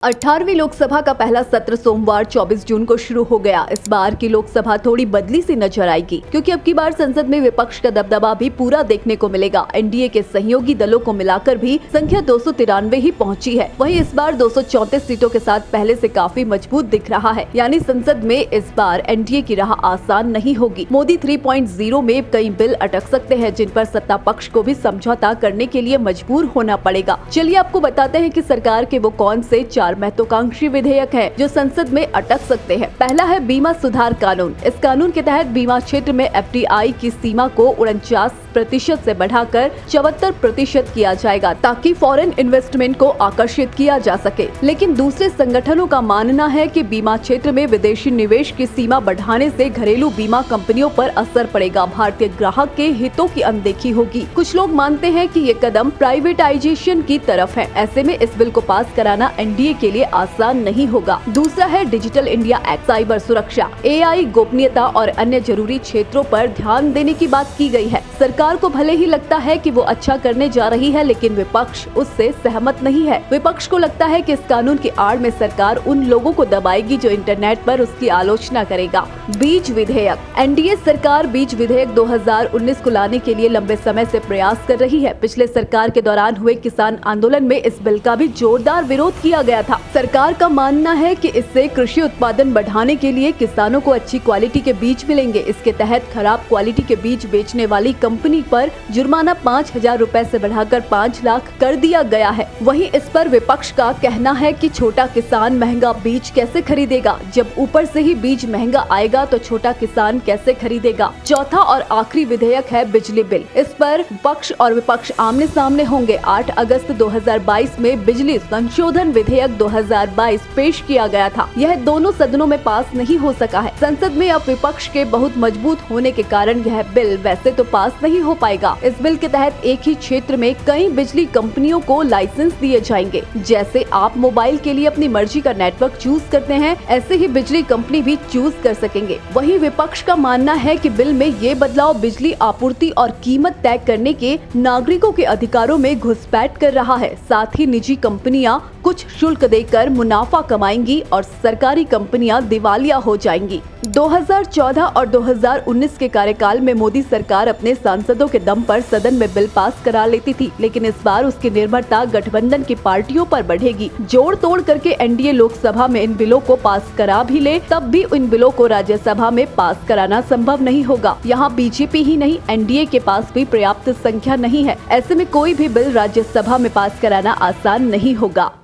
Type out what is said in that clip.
18वीं लोकसभा का पहला सत्र सोमवार 24 जून को शुरू हो गया। इस बार की लोकसभा थोड़ी बदली सी नजर आएगी क्योंकि अब की बार संसद में विपक्ष का दबदबा भी पूरा देखने को मिलेगा। एनडीए के सहयोगी दलों को मिलाकर भी संख्या 293 ही पहुंची है। वहीं इस बार 234 सीटों के साथ पहले से काफी मजबूत दिख रहा है। यानी संसद में इस बार एनडीए की राह आसान नहीं होगी। मोदी 3.0 में कई बिल अटक सकते हैं जिन पर सत्ता पक्ष को भी समझौता करने के लिए मजबूर होना पड़ेगा। चलिए आपको बताते हैं कि सरकार के वो कौन से 4 महत्वाकांक्षी विधेयक हैं जो संसद में अटक सकते हैं। पहला है बीमा सुधार कानून। इस कानून के तहत बीमा क्षेत्र में एफडीआई की सीमा को 49% से बढ़ाकर 74% किया जाएगा ताकि फॉरेन इन्वेस्टमेंट को आकर्षित किया जा सके। लेकिन दूसरे संगठनों का मानना है कि बीमा क्षेत्र में विदेशी निवेश की सीमा बढ़ाने से घरेलू बीमा कंपनियों पर असर पड़ेगा। भारतीय ग्राहक के हितों की अनदेखी होगी। कुछ लोग मानते हैं कि ये कदम प्राइवेटाइजेशन की तरफ है। ऐसे में इस बिल को पास कराना एनडीए के लिए आसान नहीं होगा। दूसरा है डिजिटल इंडिया एक्ट। साइबर सुरक्षा, एआई, गोपनीयता और अन्य जरूरी क्षेत्रों पर ध्यान देने की बात की गई है। सरकार को भले ही लगता है कि वो अच्छा करने जा रही है, लेकिन विपक्ष उससे सहमत नहीं है। विपक्ष को लगता है कि इस कानून की आड़ में सरकार उन लोगों को दबाएगी जो इंटरनेट पर उसकी आलोचना करेगा। बीज विधेयक। एनडीए सरकार बीज विधेयक 2019 को लाने के लिए लंबे समय से प्रयास कर रही है। पिछले सरकार के दौरान हुए किसान आंदोलन में इस बिल का भी जोरदार विरोध किया गया था। सरकार का मानना है कि इससे कृषि उत्पादन बढ़ाने के लिए किसानों को अच्छी क्वालिटी के बीज मिलेंगे। इसके तहत खराब क्वालिटी के बीज बेचने वाली कंपनी पर जुर्माना 5,000 रुपए से बढ़ाकर 5 लाख कर दिया गया है। वहीं इस पर विपक्ष का कहना है कि छोटा किसान महंगा बीज कैसे खरीदेगा। जब ऊपर से ही बीज महंगा आएगा तो छोटा किसान कैसे खरीदेगा। चौथा और आखिरी विधेयक है बिजली बिल। इस पर पक्ष और विपक्ष आमने सामने होंगे। 8 अगस्त 2022 में बिजली संशोधन विधेयक 2022 पेश किया गया था। यह दोनों सदनों में पास नहीं हो सका है। संसद में अब विपक्ष के बहुत मजबूत होने के कारण यह बिल वैसे तो पास नहीं हो पाएगा। इस बिल के तहत एक ही क्षेत्र में कई बिजली कंपनियों को लाइसेंस दिए जाएंगे। जैसे आप मोबाइल के लिए अपनी मर्जी का नेटवर्क चूज करते हैं, ऐसे ही बिजली कंपनी भी चूज कर सकेंगे। वहीं विपक्ष का मानना है कि बिल में ये बदलाव बिजली आपूर्ति और कीमत तय करने के नागरिकों के अधिकारों में घुसपैठ कर रहा है। साथ ही निजी कंपनियां कुछ शुल्क देकर मुनाफा कमाएंगी और सरकारी कंपनियां दिवालिया हो जाएंगी। 2014 और 2019 के कार्यकाल में मोदी सरकार अपने सांसदों के दम पर सदन में बिल पास करा लेती थी, लेकिन इस बार उसकी निर्भरता गठबंधन की पार्टियों पर बढ़ेगी। जोड़ तोड़ करके एनडीए लोकसभा में इन बिलों को पास करा भी ले, तब भी इन बिलों को राज्यसभा में पास कराना संभव नहीं होगा। यहाँ बीजेपी ही नहीं, एनडीए के पास भी पर्याप्त संख्या नहीं है। ऐसे में कोई भी बिल राज्यसभा में पास कराना आसान नहीं होगा।